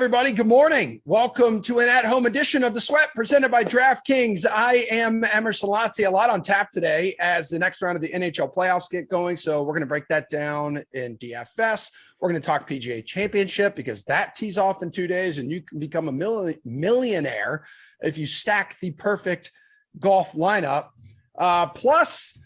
everybody. Good morning. Welcome to an at-home edition of The Sweat presented by DraftKings. I am Emerson Lazzi. A lot on tap today as the next round of the NHL playoffs get going. So we're going to break that down in DFS. We're going to talk PGA Championship because that tees off in 2 days and you can become a millionaire if you stack the perfect golf lineup. Plus,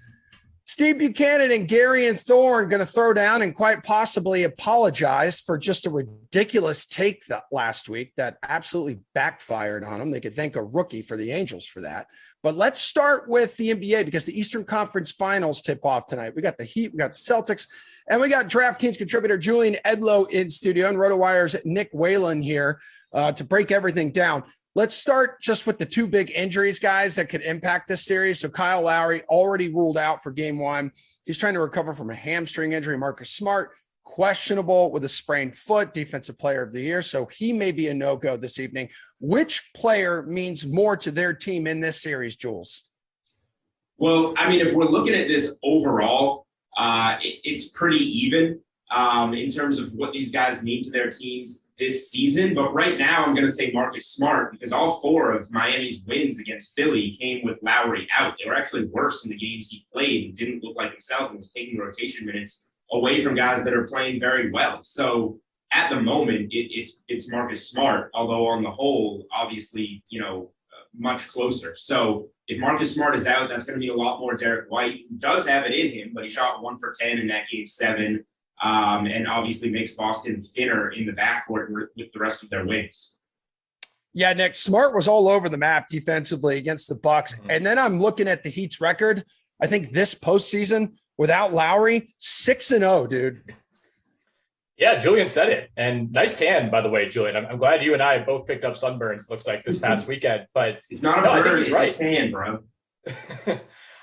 Steve Buchanan and Gary and Thorne going to throw down and quite possibly apologize for just a ridiculous take that last week that absolutely backfired on them. They could thank a rookie for the Angels for that. But let's start with the NBA because the Eastern Conference Finals tip off tonight. We got the Heat, we got the Celtics, and we got DraftKings contributor Julian Edlow in studio and RotoWire's Nick Whalen here to break everything down. Let's start just with the two big injuries, guys, that could impact this series. So Kyle Lowry already ruled out for game one. He's trying to recover from a hamstring injury. Marcus Smart, questionable with a sprained foot, defensive player of the year. So he may be a no-go this evening. Which player means more to their team in this series, Jules? Well, I mean, if we're looking at this overall, it's pretty even in terms of what these guys mean to their teams this season. But right now, I'm going to say Marcus Smart because all four of Miami's wins against Philly came with Lowry out. They were actually worse in the games he played and didn't look like himself and was taking rotation minutes away from guys that are playing very well. So at the moment, it's Marcus Smart, although on the whole, obviously, much closer. So if Marcus Smart is out, that's going to be a lot more Derek White, who does have it in him, but he shot 1 for 10 in that game 7. And obviously makes Boston thinner in the backcourt with the rest of their wings. Yeah, Nick, Smart was all over the map defensively against the Bucks. Mm-hmm. And then I'm looking at the Heat's record. I think this postseason without Lowry, 6-0, dude. Yeah, Julian said it. And nice tan, by the way, Julian. I'm glad you and I both picked up sunburns, looks like, this past weekend. But it's not a burn, it's right. A tan, bro.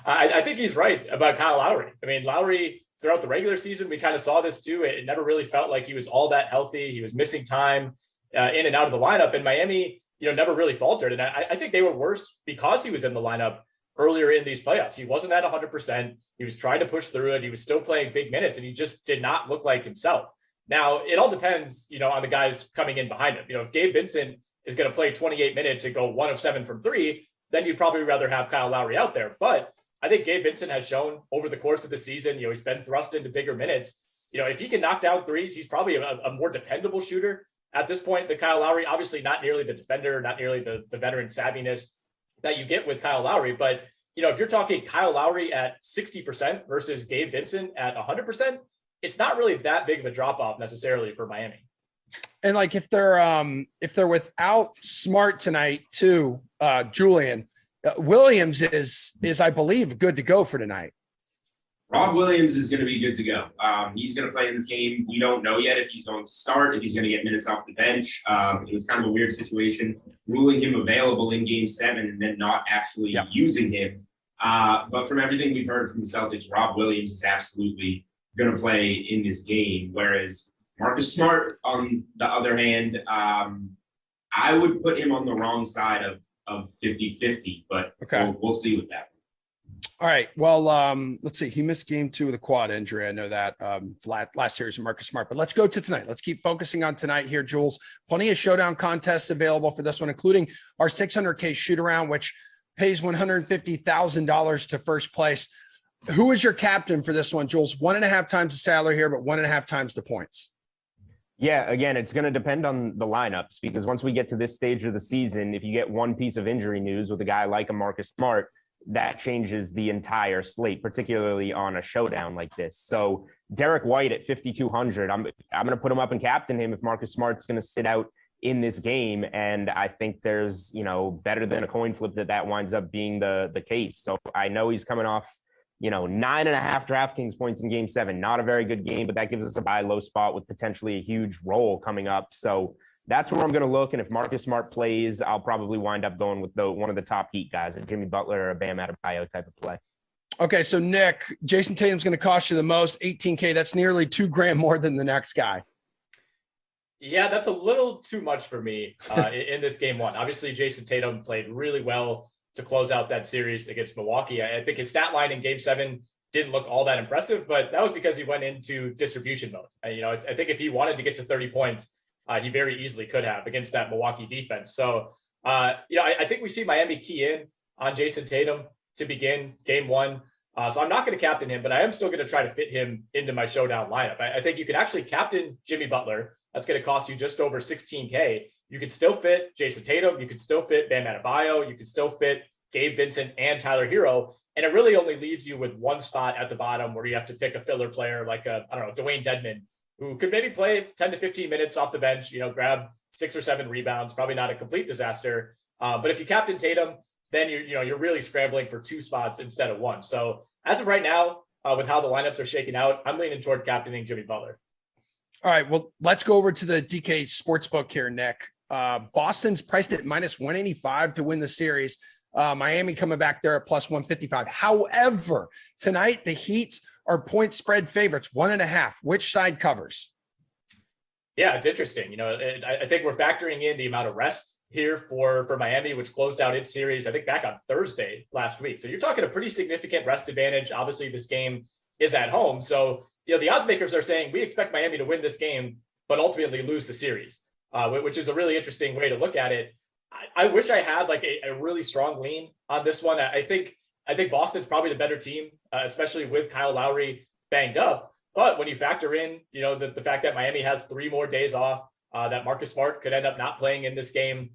I think he's right about Kyle Lowry. I mean, Lowry, throughout the regular season, we kind of saw this too. It never really felt like he was all that healthy. He was missing time in and out of the lineup. And Miami, never really faltered. And I think they were worse because he was in the lineup earlier in these playoffs. He wasn't at 100%. He was trying to push through it. He was still playing big minutes, and he just did not look like himself. Now, it all depends, on the guys coming in behind him. If Gabe Vincent is going to play 28 minutes and go 1 of 7 from 3, then you'd probably rather have Kyle Lowry out there. But I think Gabe Vincent has shown over the course of the season, he's been thrust into bigger minutes. If he can knock down threes, he's probably a more dependable shooter at this point than Kyle Lowry. Obviously not nearly the defender, not nearly the veteran savviness that you get with Kyle Lowry. But, if you're talking Kyle Lowry at 60% versus Gabe Vincent at 100%, it's not really that big of a drop-off necessarily for Miami. And like if they're without Smart tonight too, Julian, Williams is I believe good to go for tonight. Rob Williams is going to be good to go. He's going to play in this game. We don't know yet if he's going to start, if he's going to get minutes off the bench. It was kind of a weird situation, ruling him available in game 7 and then not actually using him. But from everything we've heard from the Celtics, Rob Williams is absolutely going to play in this game. Whereas Marcus Smart, on the other hand, I would put him on the wrong side of 50-50, but okay. We'll see with that. All right. Well, let's see. He missed game 2 with a quad injury. I know that last series with Marcus Smart, but let's go to tonight. Let's keep focusing on tonight here, Jules. Plenty of showdown contests available for this one, including our 600K shoot around, which pays $150,000 to first place. Who is your captain for this one, Jules? 1.5 times the salary here, but 1.5 times the points. Yeah, again, it's going to depend on the lineups because once we get to this stage of the season, if you get one piece of injury news with a guy like a Marcus Smart, that changes the entire slate, particularly on a showdown like this. So Derek White at 5,200, I'm going to put him up and captain him if Marcus Smart's going to sit out in this game. And I think there's, better than a coin flip that winds up being the case. So I know he's coming off 9.5 DraftKings points in game 7, not a very good game, but that gives us a buy low spot with potentially a huge roll coming up. So that's where I'm going to look. And if Marcus Smart plays, I'll probably wind up going with one of the top Heat guys, a Jimmy Butler or a Bam Adebayo type of play. Okay. So Nick, Jason Tatum's going to cost you the most, 18K. That's nearly $2,000 more than the next guy. Yeah, that's a little too much for me in this game 1. Obviously, Jason Tatum played really well to close out that series against Milwaukee. I think his stat line in game 7 didn't look all that impressive, but that was because he went into distribution mode. I think if he wanted to get to 30 points, he very easily could have against that Milwaukee defense. So, I think we see Miami key in on Jason Tatum to begin game one. So I'm not going to captain him, but I am still going to try to fit him into my showdown lineup. I think you can actually captain Jimmy Butler. That's going to cost you just over $16K. You can still fit Jason Tatum. You can still fit Bam Adebayo. You can still fit Gabe Vincent and Tyler Hero. And it really only leaves you with one spot at the bottom where you have to pick a filler player like Dwayne Dedmon, who could maybe play 10 to 15 minutes off the bench, grab 6 or 7 rebounds, probably not a complete disaster. But if you captain Tatum, then you're really scrambling for 2 spots instead of 1. So as of right now, with how the lineups are shaking out, I'm leaning toward captaining Jimmy Butler. All right, well, let's go over to the DK Sportsbook here, Nick. Boston's priced at -185 to win the series. Miami coming back there at +155. However, tonight the Heat are point spread favorites, 1.5. Which side covers? Yeah, it's interesting. I think we're factoring in the amount of rest here for Miami, which closed out its series, I think, back on Thursday last week. So you're talking a pretty significant rest advantage. Obviously, this game is at home. So, the odds makers are saying we expect Miami to win this game, but ultimately lose the series, which is a really interesting way to look at it. I wish I had like a really strong lean on this one. I think Boston's probably the better team, especially with Kyle Lowry banged up. But when you factor in, the fact that Miami has 3 more days off, that Marcus Smart could end up not playing in this game,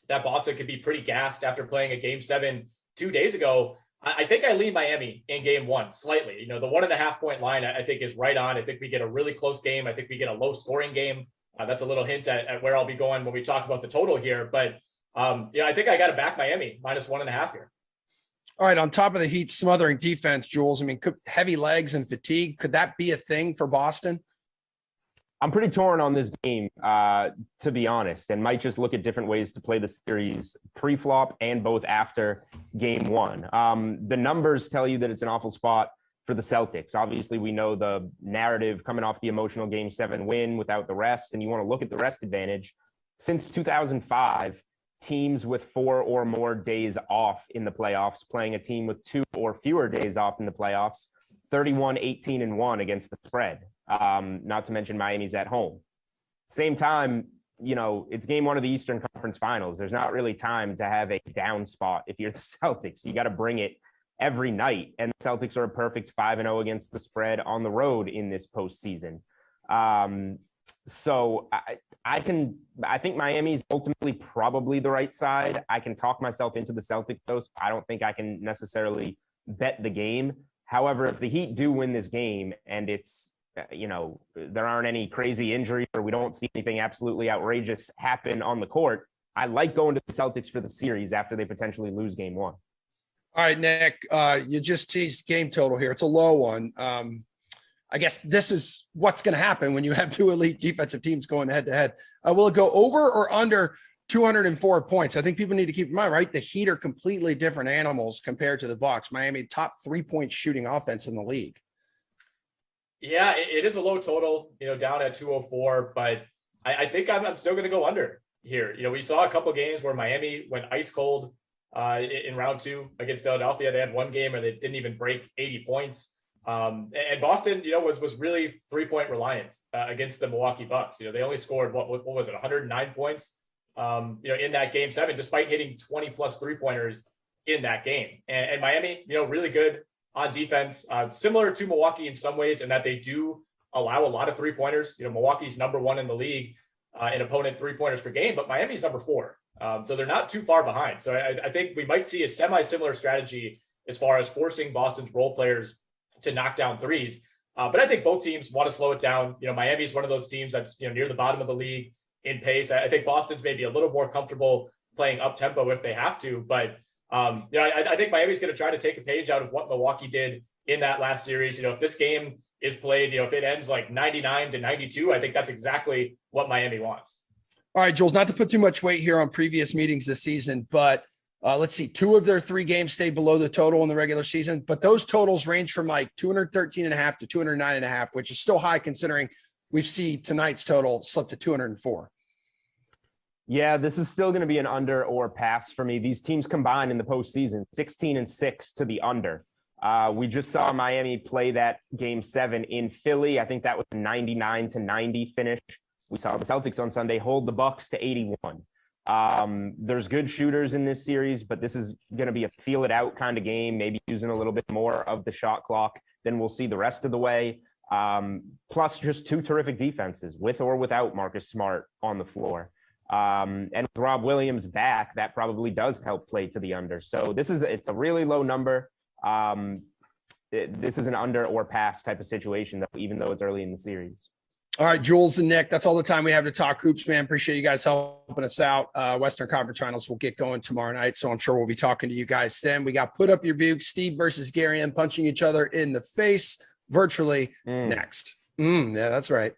that Boston could be pretty gassed after playing a game 7 2 days ago. I think I lean Miami in game 1 slightly. The 1.5 point line, I think, is right on. I think we get a really close game. I think we get a low scoring game. That's a little hint at where I'll be going when we talk about the total here. But I think I got to back Miami -1.5 here. All right, on top of the Heat smothering defense, Jules, heavy legs and fatigue, could that be a thing for Boston? I'm pretty torn on this game, to be honest, and might just look at different ways to play the series pre-flop and both after game 1. The numbers tell you that it's an awful spot for the Celtics. Obviously, we know the narrative coming off the emotional game 7 win without the rest, and you want to look at the rest advantage. Since 2005, teams with 4 or more days off in the playoffs playing a team with 2 or fewer days off in the playoffs, 31-18-1 against the spread. Not to mention Miami's at home. Same time, it's game 1 of the Eastern Conference Finals. There's not really time to have a down spot if you're the Celtics. You got to bring it every night. And the Celtics are a perfect 5-0 against the spread on the road in this postseason. So I think Miami's ultimately probably the right side. I can talk myself into the Celtics, though, so I don't think I can necessarily bet the game. However, if the Heat do win this game and it's, there aren't any crazy injuries or we don't see anything absolutely outrageous happen on the court, I like going to the Celtics for the series after they potentially lose game 1. All right, Nick, you just teased game total here. It's a low one. I guess this is what's going to happen when you have 2 elite defensive teams going head to head. Will it go over or under 204 points? I think people need to keep in mind, right? The Heat are completely different animals compared to the Bucks. Miami, top 3-point shooting offense in the league. Yeah, it is a low total, down at 204, but I think I'm still going to go under here. We saw a couple games where Miami went ice cold in round 2 against Philadelphia. They had one game where they didn't even break 80 points. And Boston, was really 3-point reliant against the Milwaukee Bucks. They only scored, what was it, 109 points, in that game 7, despite hitting 20 plus 3-pointers in that game. And Miami, really good on defense, similar to Milwaukee in some ways, in that they do allow a lot of 3-pointers. Milwaukee's number 1 in the league in opponent 3-pointers per game, but Miami's number 4. So they're not too far behind. So I think we might see a semi-similar strategy as far as forcing Boston's role players to knock down threes. But I think both teams want to slow it down. Miami's one of those teams that's, near the bottom of the league in pace. I think Boston's maybe a little more comfortable playing up tempo if they have to, but I think Miami's going to try to take a page out of what Milwaukee did in that last series. If this game is played, if it ends like 99-92, I think that's exactly what Miami wants. All right, Jules, not to put too much weight here on previous meetings this season, but let's see, 2 of their 3 games stayed below the total in the regular season, but those totals range from like 213.5 to 209.5, which is still high considering we see tonight's total slip to 204. Yeah, this is still going to be an under or pass for me. These teams combined in the postseason, 16-6 to the under. We just saw Miami play that game 7 in Philly. I think that was a 99-90 finish. We saw the Celtics on Sunday hold the Bucks to 81. There's good shooters in this series, but this is going to be a feel it out kind of game, maybe using a little bit more of the shot clock than we'll see the rest of the way. Plus just two terrific defenses with or without Marcus Smart on the floor. And with Rob Williams back, that probably does help play to the under. So it's a really low number. This is an under or pass type of situation, though, even though it's early in the series. All right, Jules and Nick, that's all the time we have to talk hoops, man. Appreciate you guys helping us out. Western Conference Finals will get going tomorrow night, so I'm sure we'll be talking to you guys then. We got Put Up Your Buchs, Steve versus Gary and punching each other in the face virtually next. Yeah, that's right.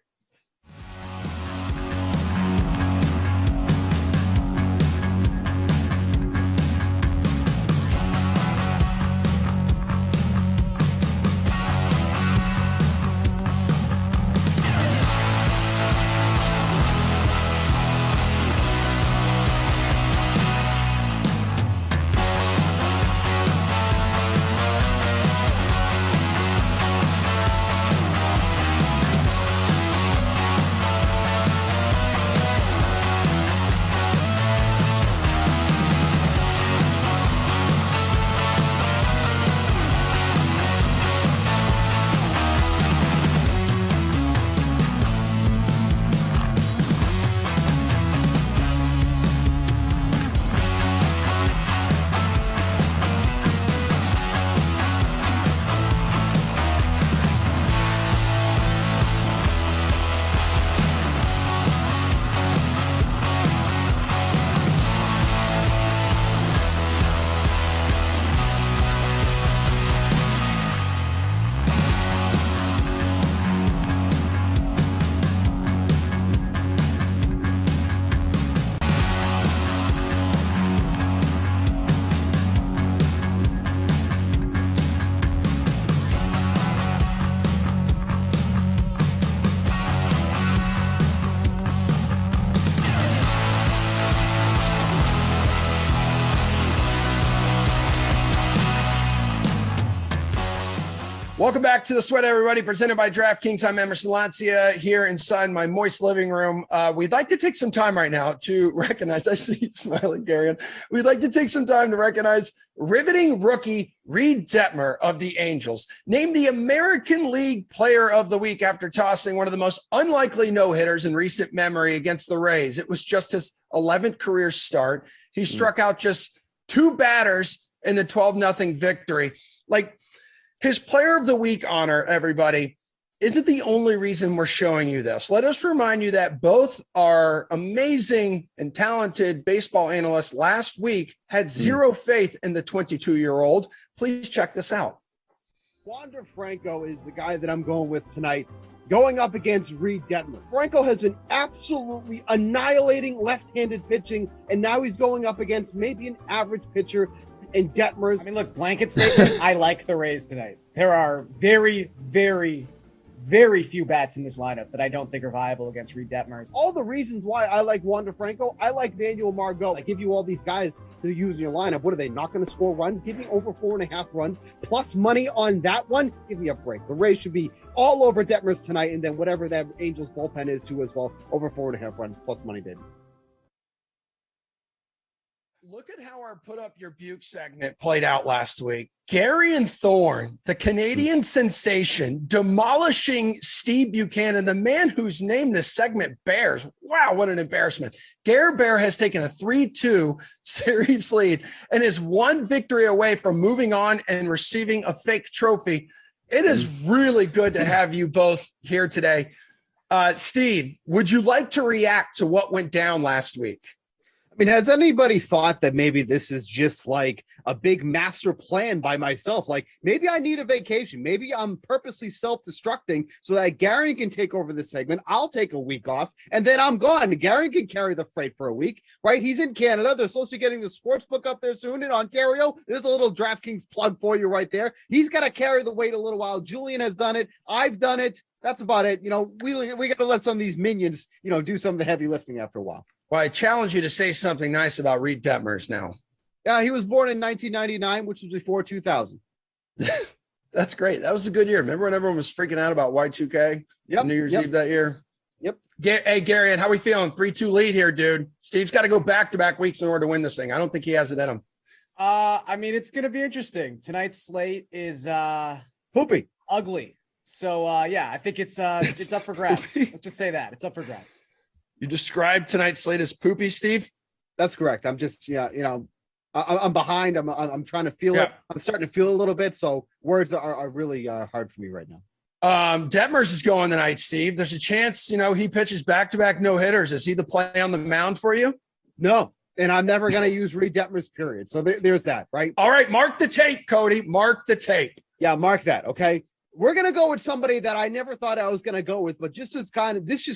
Welcome back to The Sweat, everybody, presented by DraftKings. I'm Emerson Lancia here inside my moist living room. We'd like to take some time right now to recognize, I see you smiling, Garion. We'd like to take some time to recognize riveting rookie Reed Detmer of the Angels, named the American League Player of the Week after tossing one of the most unlikely no-hitters in recent memory against the Rays. It was just his 11th career start. He struck out just two batters in the 12-0 victory. His Player of the Week honor, everybody, isn't the only reason we're showing you this. Let us remind you that both our amazing and talented baseball analysts last week had zero faith in the 22-year-old. Please check this out. Wanda Franco is the guy that I'm going with tonight, going up against Reed Detmer. Franco has been absolutely annihilating left-handed pitching, and now he's going up against maybe an average pitcher in Detmer's. I mean, look, blanket statement, I like the Rays tonight. There are very, very, very few bats in this lineup that I don't think are viable against Reed Detmer's. All the reasons why I like Wanda Franco, I like Manuel Margot. I give you all these guys to use in your lineup. What are they not going to score runs? Give me over 4.5 runs plus money on that one. Give me a break. The Rays should be all over Detmer's tonight, and then whatever that Angels bullpen is too as well, over 4.5 runs plus money bid. Look at how our Put Up Your Buchs segment played out last week. Gary and Thorne, the Canadian sensation, demolishing Steve Buchanan, the man whose name this segment bears. Wow, what an embarrassment. Gary Bear has taken a 3-2 series lead and is one victory away from moving on and receiving a fake trophy. It is really good to have you both here today. Steve, would you like to react to what went down last week? I mean, has anybody thought that maybe this is just like a big master plan by myself? Like maybe I need a vacation. Maybe I'm purposely self-destructing so that Gary can take over the segment. I'll take a week off and then I'm gone. Gary can carry the freight for a week, right? He's in Canada. They're supposed to be getting the sports book up there soon in Ontario. There's a little DraftKings plug for you right there. He's got to carry the weight a little while. Julian has done it. I've done it. That's about it. You know, we got to let some of these minions, do some of the heavy lifting after a while. Well, I challenge you to say something nice about Reed Detmers now. Yeah, he was born in 1999, which was before 2000. That's great. That was a good year. Remember when everyone was freaking out about Y2K? Yep, New Year's Eve that year? Hey, Gary, and how we feeling? 3-2 lead here, dude. Steve's got to go back-to-back weeks in order to win this thing. I don't think he has it in him. I mean, it's going to be interesting. Tonight's slate is Poopy. ugly. So, yeah, I think it's up for grabs. Let's just say that. It's up for grabs. You described tonight's slate as poopy, Steve? That's correct. I'm just, I'm behind. I'm trying to feel it. I'm starting to feel a little bit. So words are really hard for me right now. Detmer's is going tonight, Steve. There's a chance, he pitches back-to-back no-hitters. Is he the play on the mound for you? No. And I'm never going to use Reed Detmer's period. So there's that, right? All right. Mark the tape, Cody. Mark the tape. Yeah, mark that. Okay. We're going to go with somebody that I never thought I was going to go with, but this just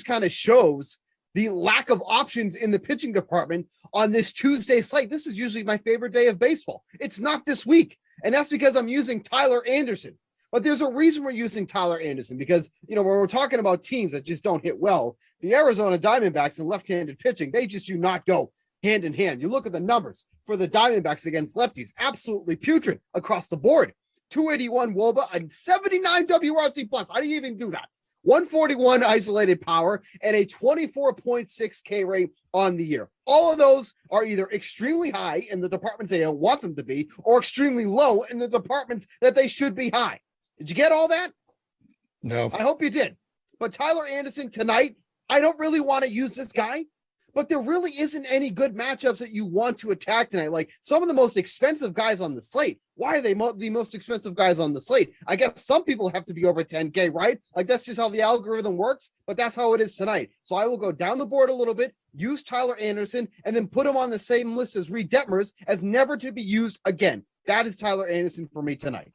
kind of shows the lack of options in the pitching department on this Tuesday slate. This is usually my favorite day of baseball. It's not this week. And that's because I'm using Tyler Anderson. But there's a reason we're using Tyler Anderson because, when we're talking about teams that just don't hit well, the Arizona Diamondbacks and left-handed pitching, they just do not go hand in hand. You look at the numbers for the Diamondbacks against lefties, absolutely putrid across the board. 281 WOBA and 79 WRC plus. How do you even do that? 141 isolated power and a 24.6 K rate on the year. All of those are either extremely high in the departments they don't want them to be or extremely low in the departments that they should be high. Did you get all that? No. I hope you did. But Tyler Anderson tonight, I don't really want to use this guy, but there really isn't any good matchups that you want to attack tonight. Like some of the most expensive guys on the slate. Why are they the most expensive guys on the slate? I guess some people have to be over 10K, right? Like that's just how the algorithm works, but that's how it is tonight. So I will go down the board a little bit, use Tyler Anderson, and then put him on the same list as Reed Detmers as never to be used again. That is Tyler Anderson for me tonight.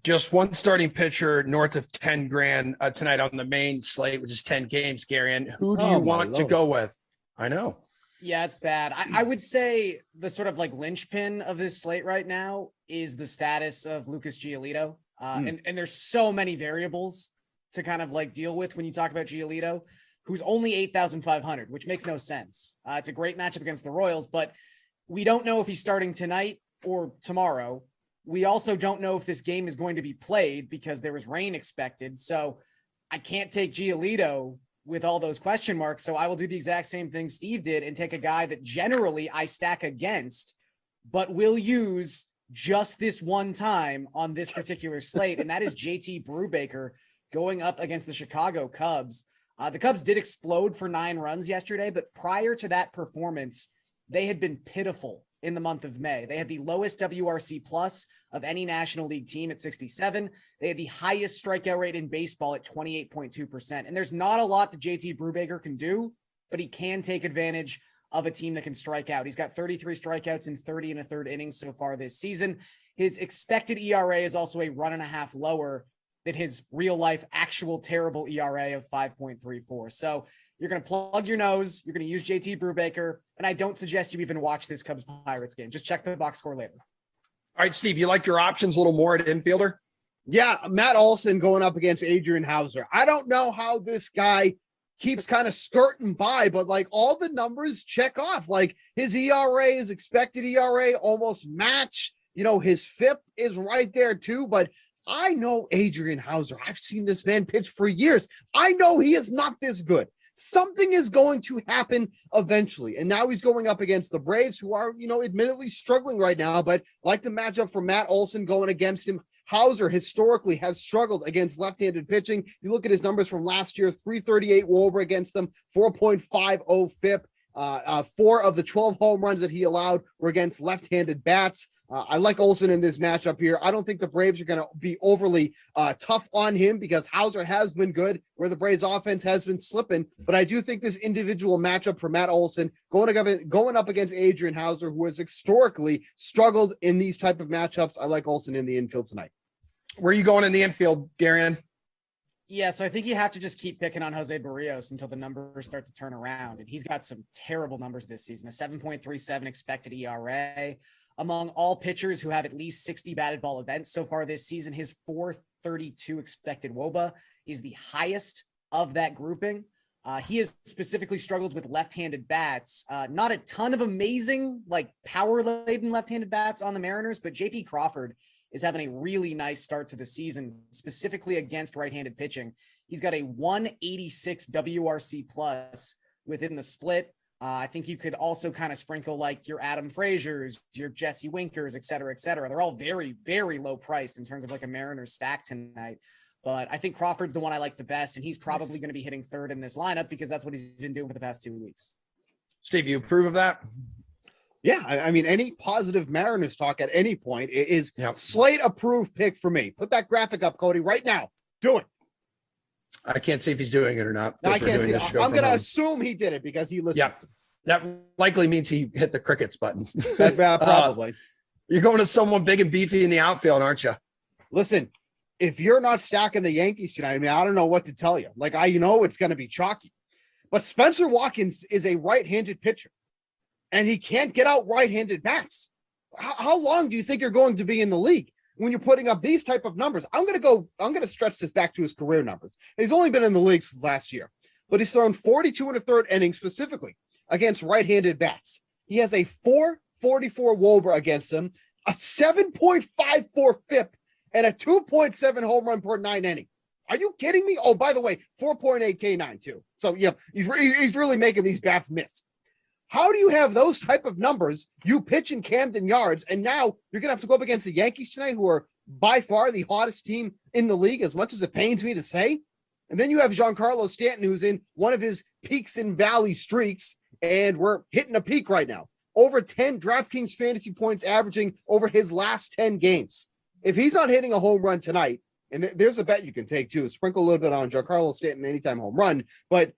Just one starting pitcher north of 10 grand tonight on the main slate, which is 10 games, Gary. And who do you want to go with? I know. Yeah, it's bad. I would say the sort of like linchpin of this slate right now is the status of Lucas Giolito. And there's so many variables to kind of like deal with when you talk about Giolito, who's only 8,500, which makes no sense. It's a great matchup against the Royals, but we don't know if he's starting tonight or tomorrow. We also don't know if this game is going to be played because there was rain expected. So I can't take Giolito with all those question marks. So I will do the exact same thing Steve did and take a guy that generally I stack against, but will use just this one time on this particular slate. And that is JT Brubaker going up against the Chicago Cubs. The Cubs did explode for 9 runs yesterday, but prior to that performance, they had been pitiful in the month of May. They had the lowest WRC plus of any National League team at 67. They had the highest strikeout rate in baseball at 28.2%. And there's not a lot that JT Brubaker can do, but he can take advantage of a team that can strike out. He's got 33 strikeouts in 30 and a third innings so far this season. His expected ERA is also a 1.5 lower than his real life actual terrible ERA of 5.34. So you're going to plug your nose. You're going to use JT Brubaker. And I don't suggest you even watch this Cubs Pirates game. Just check the box score later. All right, Steve, you like your options a little more at infielder? Yeah, Matt Olson going up against Adrian Hauser. I don't know how this guy keeps kind of skirting by, but like all the numbers check off. Like his ERA, his expected ERA almost match. His FIP is right there too, but I know Adrian Hauser. I've seen this man pitch for years. I know he is not this good. Something is going to happen eventually. And now he's going up against the Braves, who are, admittedly struggling right now, but like the matchup for Matt Olson going against him, Hauser historically has struggled against left-handed pitching. You look at his numbers from last year, 338 WOBA against them, 4.50 FIP. 4 of the 12 home runs that he allowed were against left-handed bats. I like Olson in this matchup here. I don't think the Braves are going to be overly tough on him because Hauser has been good where the Braves offense has been slipping. But I do think this individual matchup for Matt Olson going up against Adrian Hauser, who has historically struggled in these type of matchups. I like Olson in the infield tonight. Where are you going in the infield, Garion? Yeah, so I think you have to just keep picking on Jose Barrios until the numbers start to turn around. And he's got some terrible numbers this season, a 7.37 expected ERA. Among all pitchers who have at least 60 batted ball events so far this season, his 432 expected WOBA is the highest of that grouping. He has specifically struggled with left-handed bats. Not a ton of amazing, power-laden left-handed bats on the Mariners, but J.P. Crawford is having a really nice start to the season, specifically against right-handed pitching. He's got a 186 WRC plus within the split. I think you could also kind of sprinkle like your Adam Frazier's, your Jesse Winkers, et cetera, et cetera. They're all very, very low priced in terms of like a Mariners stack tonight. But I think Crawford's the one I like the best, and he's probably going to be hitting third in this lineup because that's what he's been doing for the past 2 weeks. Steve, you approve of that? Yeah, I mean, any positive Mariners talk at any point is slate approved pick for me. Put that graphic up, Cody, right now. Do it. I can't see if he's doing it or not. I can't see it. I'm going to assume he did it because he listens. Yeah, that likely means he hit the crickets button. Probably. You're going to someone big and beefy in the outfield, aren't you? Listen, if you're not stacking the Yankees tonight, I mean, I don't know what to tell you. Like, I know it's going to be chalky. But Spencer Watkins is a right-handed pitcher, and he can't get out right-handed bats. How long do you think you're going to be in the league when you're putting up these type of numbers? I'm going to stretch this back to his career numbers. He's only been in the league since last year, but he's thrown 42 and a third innings specifically against right-handed bats. He has a 4.44 WOBA against him, a 7.54 FIP, and a 2.7 home run per 9 inning. Are you kidding me? Oh, by the way, 4.8 K9 too. So yeah, he's really making these bats miss. How do you have those type of numbers? You pitch in Camden Yards, and now you're going to have to go up against the Yankees tonight, who are by far the hottest team in the league, as much as it pains me to say. And then you have Giancarlo Stanton, who's in one of his peaks and valley streaks, and we're hitting a peak right now. Over 10 DraftKings fantasy points averaging over his last 10 games. If he's not hitting a home run tonight, and there's a bet you can take too, sprinkle a little bit on Giancarlo Stanton anytime home run, but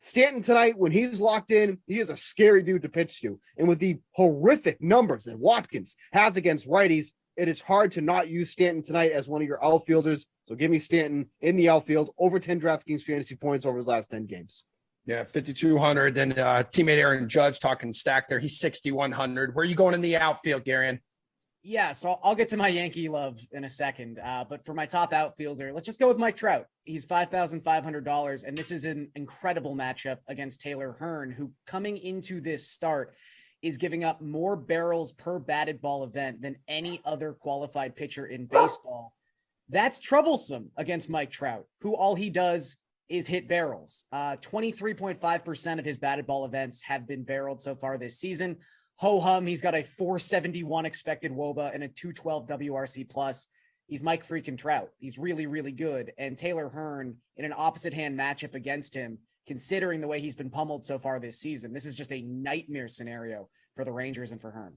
Stanton tonight, when he's locked in, he is a scary dude to pitch to. And with the horrific numbers that Watkins has against righties, it is hard to not use Stanton tonight as one of your outfielders. So give me Stanton in the outfield, over 10 DraftKings fantasy points over his last 10 games. Yeah, 5,200. Then teammate Aaron Judge talking stack there. He's 6,100. Where are you going in the outfield, Garion? Yeah, so I'll get to my Yankee love in a second. But for my top outfielder, let's just go with Mike Trout. He's $5,500, and this is an incredible matchup against Taylor Hearn, who coming into this start is giving up more barrels per batted ball event than any other qualified pitcher in baseball. That's troublesome against Mike Trout, who all he does is hit barrels. 23.5% of his batted ball events have been barreled so far this season. Ho-hum, he's got a 471 expected WOBA and a 212 WRC plus. He's Mike freaking Trout. He's really, really good. And Taylor Hearn in an opposite hand matchup against him, considering the way he's been pummeled so far this season, this is just a nightmare scenario for the Rangers and for Hearn.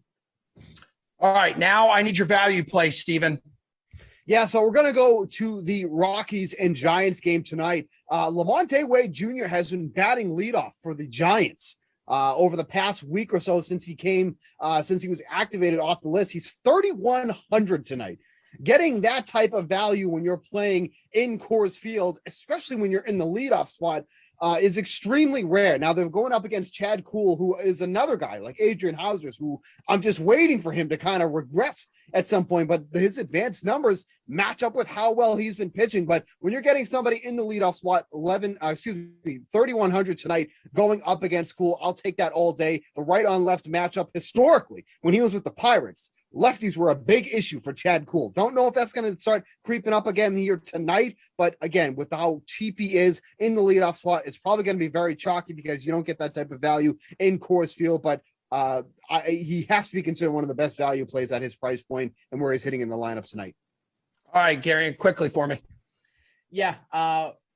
All right, now I need your value play, Steven. Yeah, so we're going to go to the Rockies and Giants game tonight. Lamonte Wade Jr. has been batting leadoff for the Giants over the past week or so since he was activated off the list. He's 3,100 tonight. Getting that type of value when you're playing in Coors Field, especially when you're in the leadoff spot, is extremely rare. Now they're going up against Chad Kuhl, who is another guy like Adrian Houser's, who I'm just waiting for him to kind of regress at some point, but his advanced numbers match up with how well he's been pitching. But when you're getting somebody in the leadoff spot, 3,100 tonight going up against Kuhl, I'll take that all day. The right on left matchup historically, when he was with the Pirates, lefties were a big issue for Chad Kuhl. Don't know if that's going to start creeping up again here tonight, but again, with how cheap he is in the leadoff spot, it's probably going to be very chalky because you don't get that type of value in Coors Field, but he has to be considered one of the best value plays at his price point and where he's hitting in the lineup tonight. All right, Gary, quickly for me. Yeah,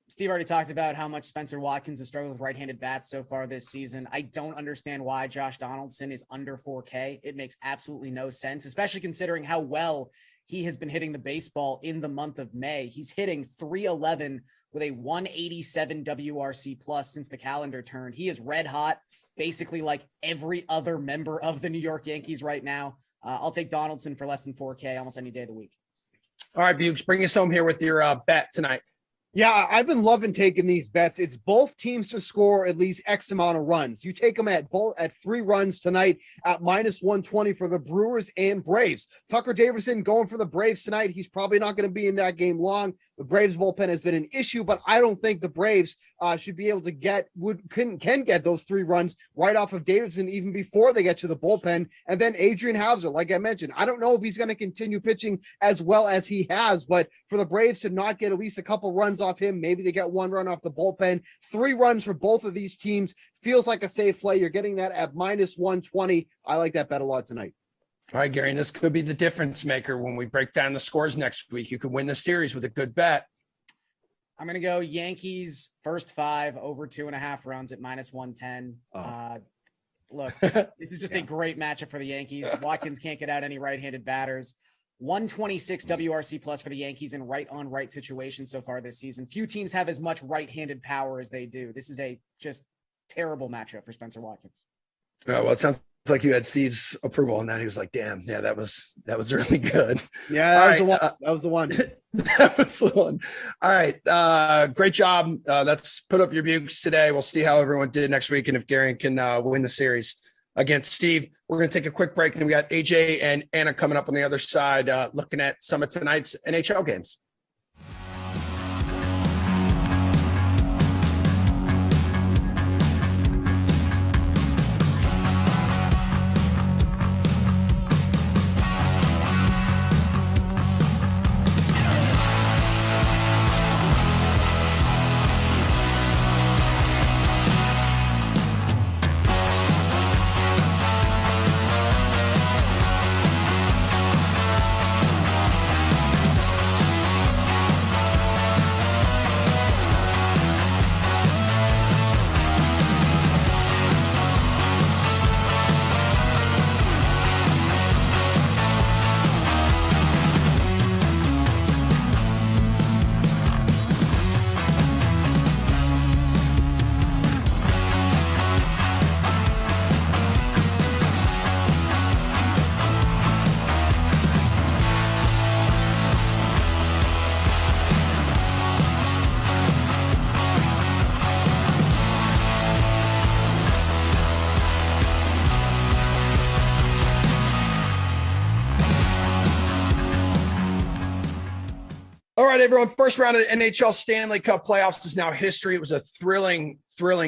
Steve already talked about how much Spencer Watkins has struggled with right-handed bats so far this season. I don't understand why Josh Donaldson is under 4K. It makes absolutely no sense, especially considering how well he has been hitting the baseball in the month of May. He's hitting 311 with a 187 WRC plus since the calendar turned. He is red hot, basically like every other member of the New York Yankees right now. I'll take Donaldson for less than 4K almost any day of the week. All right, Buchs, bring us home here with your bet tonight. Yeah, I've been loving taking these bets. It's both teams to score at least X amount of runs. You take them at 3 runs tonight at -120 for the Brewers and Braves. Tucker Davidson going for the Braves tonight. He's probably not going to be in that game long. The Braves bullpen has been an issue, but I don't think the Braves should be able to can get those 3 runs right off of Davidson even before they get to the bullpen. And then Adrian Houser, like I mentioned, I don't know if he's going to continue pitching as well as he has, but for the Braves to not get at least a couple runs runs off him. Maybe they get 1 run off the bullpen. 3 runs for both of these teams feels like a safe play. You're getting that at -120. I like that bet a lot tonight. All right, Gary, and this could be the difference maker when we break down the scores next week. You could win the series with a good bet. I'm going to go Yankees first 5 over 2.5 runs at -110. Look, this is just a great matchup for the Yankees. Watkins can't get out any right-handed batters. 126 WRC plus for the Yankees in right-on-right situations so far this season. Few teams have as much right-handed power as they do. This is a just terrible matchup for Spencer Watkins. Oh, well, it sounds like you had Steve's approval on that. He was like, damn, yeah, that was really good. Yeah, that was the one. That was the one. All right. Great job. Let's put up your Buchs today. We'll see how everyone did next week and if Gary can win the series against Steve. We're going to take a quick break, and we got AJ and Anna coming up on the other side, looking at some of tonight's NHL games. All right, everyone. First round of the NHL Stanley Cup playoffs is now history. It was a thrilling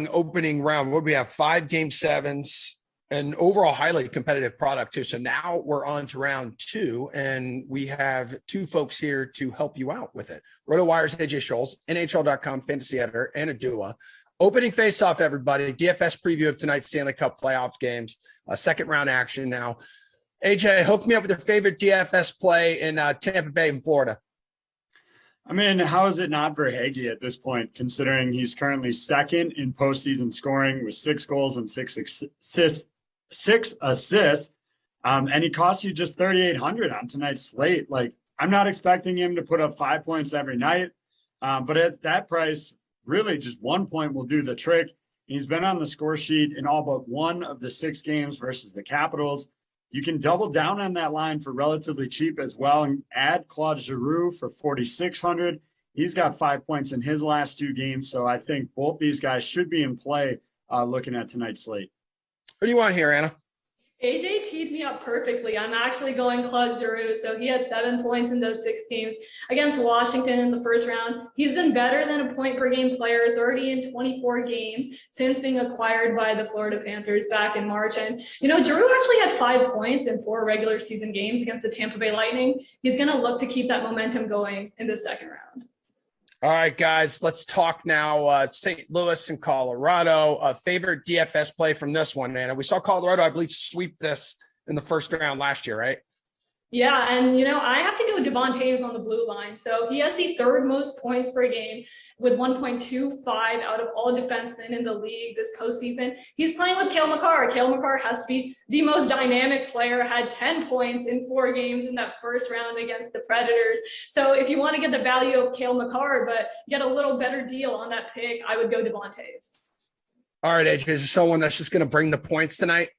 opening round. What do we have? 5 game 7s, an overall highly competitive product too. So now we're on to round 2, and we have 2 folks here to help you out with it. RotoWire's AJ Scholes, NHL.com fantasy editor, and Adua. Opening face-off, everybody. DFS preview of tonight's Stanley Cup playoff games. Second round action now. AJ, hook me up with your favorite DFS play in Tampa Bay in Florida. I mean, how is it not for Hagee at this point, considering he's currently second in postseason scoring with 6 goals and 6 assists, and he costs you just $3,800 on tonight's slate. Like, I'm not expecting him to put up 5 points every night, but at that price, really just 1 point will do the trick. He's been on the score sheet in all but 1 of the 6 games versus the Capitals. You can double down on that line for relatively cheap as well and add Claude Giroux for $4,600. He's got 5 points in his last 2 games, so I think both these guys should be in play looking at tonight's slate. What do you want here, Anna? AJ teed me up perfectly. I'm actually going Claude Giroux. So he had 7 points in those 6 games against Washington in the first round. He's been better than a point per game player, 30 in 24 games since being acquired by the Florida Panthers back in March. And, Giroux actually had 5 points in 4 regular season games against the Tampa Bay Lightning. He's going to look to keep that momentum going in the second round. All right, guys, let's talk now. St. Louis and Colorado. Favorite DFS play from this one, man. We saw Colorado, I believe, sweep this in the first round last year, right? Yeah, and I have to go Devon Toews on the blue line. So he has the 3rd most points per game with 1.25 out of all defensemen in the league this postseason. He's playing with Cale Makar. Cale Makar has to be the most dynamic player, had 10 points in 4 games in that first round against the Predators. So if you want to get the value of Cale Makar, but get a little better deal on that pick, I would go Devon Toews. All right, AJ, is there someone that's just going to bring the points tonight?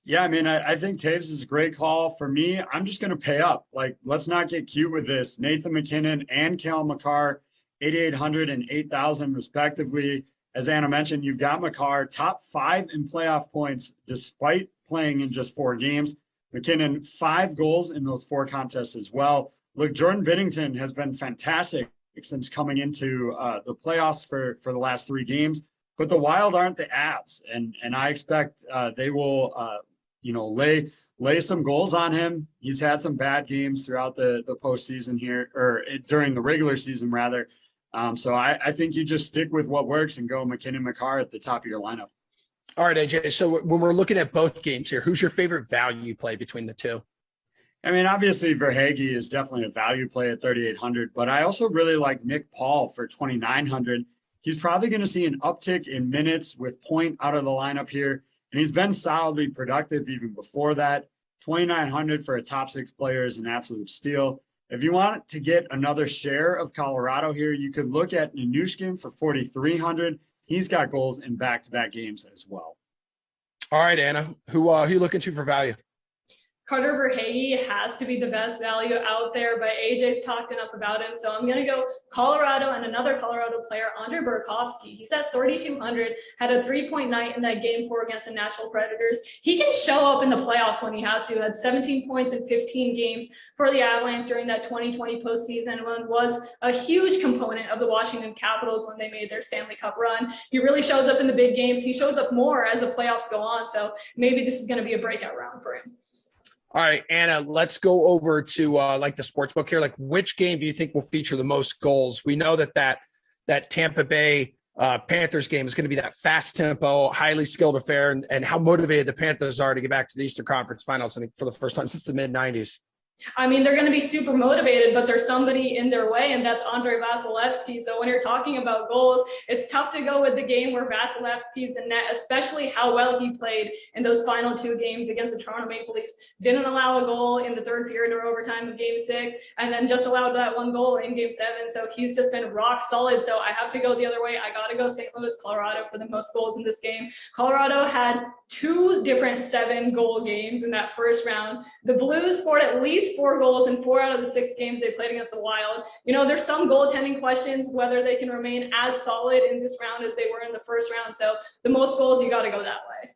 Yeah, I mean, I think Toews is a great call. For me, I'm just going to pay up. Like, let's not get cute with this. Nathan McKinnon and Cale Makar, 8,800 and 8,000 respectively. As Anna mentioned, you've got Makar top 5 in playoff points despite playing in just 4 games. McKinnon, 5 goals in those 4 contests as well. Look, Jordan Binnington has been fantastic since coming into the playoffs for the last 3 games. But the Wild aren't the Avs, and I expect they will lay some goals on him. He's had some bad games throughout the postseason here, or during the regular season rather. So I think you just stick with what works and go McKinnon, Makar at the top of your lineup. All right, AJ. So when we're looking at both games here, who's your favorite value play between the two? I mean, obviously Verhaeghe is definitely a value play at 3,800, but I also really like Nick Paul for 2,900. He's probably going to see an uptick in minutes with Point out of the lineup here, and he's been solidly productive even before that. 2,900 for a top 6 player is an absolute steal. If you want to get another share of Colorado here, you could look at Ninushkin for 4,300. He's got goals in back-to-back games as well. All right, Anna, who are you looking to for value? Carter Verhaeghe has to be the best value out there, but AJ's talked enough about him. So I'm going to go Colorado and another Colorado player, Andre Burkowski. He's at 3,200, had a 3-point night in that game 4 against the Nashville Predators. He can show up in the playoffs when he has to. Had 17 points in 15 games for the Avalanche during that 2020 postseason and was a huge component of the Washington Capitals when they made their Stanley Cup run. He really shows up in the big games. He shows up more as the playoffs go on. So maybe this is going to be a breakout round for him. All right, Anna, let's go over to like the sports book here. Like, which game do you think will feature the most goals? We know that Tampa Bay Panthers game is going to be that fast tempo, highly skilled affair, and how motivated the Panthers are to get back to the Eastern Conference Finals, I think, for the first time since the mid-90s. I mean, they're going to be super motivated, but there's somebody in their way, and that's Andre Vasilevsky. So when you're talking about goals, it's tough to go with the game where Vasilevsky's in net, especially how well he played in those final 2 games against the Toronto Maple Leafs. Didn't allow a goal in the 3rd period or overtime of Game 6, and then just allowed that 1 goal in Game 7. So he's just been rock solid. So I have to go the other way. I got to go St. Louis, Colorado for the most goals in this game. Colorado had 2 different 7-goal games in that first round. The Blues scored at least 4 goals in 4 out of the 6 games they played against the Wild. You know, there's some goaltending questions whether they can remain as solid in this round as they were in the first round. So the most goals, you got to go that way.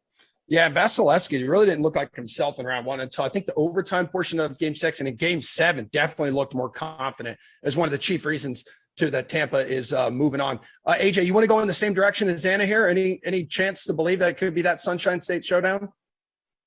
Yeah, Vasilevsky really didn't look like himself in round 1 until I think the overtime portion of Game 6, and in Game 7 definitely looked more confident as one of the chief reasons to that Tampa is moving on. AJ, you want to go in the same direction as Anna here? Any chance to believe that it could be that Sunshine State showdown?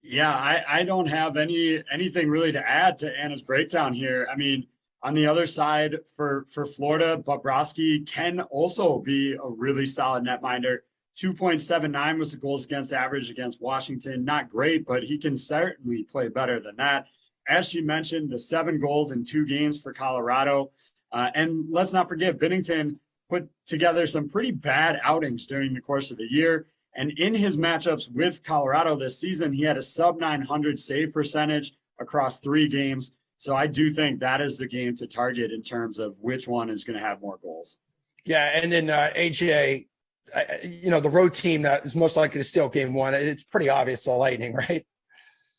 Yeah, I don't have anything really to add to Anna's breakdown here. I mean, on the other side for Florida, Bobrovsky can also be a really solid netminder. 2.79 was the goals against average against Washington. Not great, but he can certainly play better than that. As she mentioned, the 7 goals in 2 games for Colorado. And let's not forget, Binnington put together some pretty bad outings during the course of the year. And in his matchups with Colorado this season, he had a sub-900 save percentage across 3 games. So I do think that is the game to target in terms of which one is going to have more goals. Yeah, and then AJ, the road team that is most likely to steal Game 1, it's pretty obvious the Lightning, right?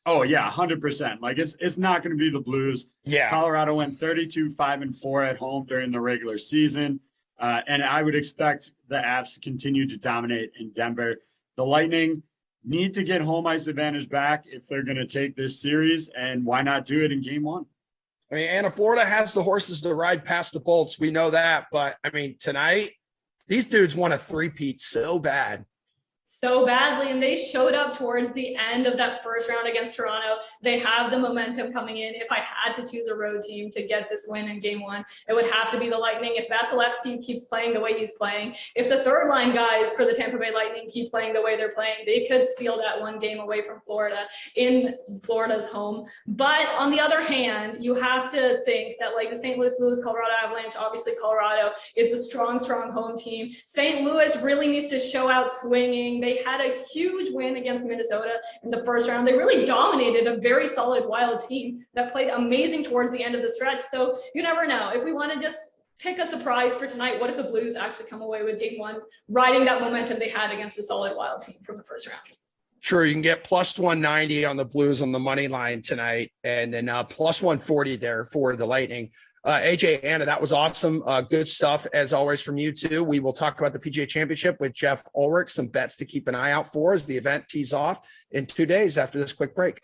Oh, yeah, 100%. Like, it's not going to be the Blues. Yeah. Colorado went 32-5-4 at home during the regular season. And I would expect the Avs to continue to dominate in Denver. The Lightning need to get home ice advantage back if they're going to take this series, and why not do it in Game 1? I mean, Anna, Florida has the horses to ride past the Bolts. We know that. But, I mean, tonight, these dudes want a three-peat so bad. So badly, and they showed up towards the end of that first round against Toronto. They have the momentum coming in. If I had to choose a road team to get this win in Game 1, it would have to be the Lightning. If Vasilevsky keeps playing the way he's playing, if the third line guys for the Tampa Bay Lightning keep playing the way they're playing, they could steal that 1 game away from Florida in Florida's home. But on the other hand, you have to think that, like, the St. Louis Blues, Colorado Avalanche, obviously Colorado is a strong home team. St. Louis really needs to show out swinging. They had a huge win against Minnesota in the first round. They really dominated a very solid Wild team that played amazing towards the end of the stretch. So you never know. If we want to just pick a surprise for tonight, what if the Blues actually come away with Game 1, riding that momentum they had against a solid Wild team from the first round? Sure, you can get plus 190 on the Blues on the money line tonight, and then plus 140 there for the Lightning. AJ, Anna, that was awesome. Good stuff, as always, from you two. We will talk about the PGA Championship with Jeff Ulrich, some bets to keep an eye out for as the event tees off in 2 days after this quick break.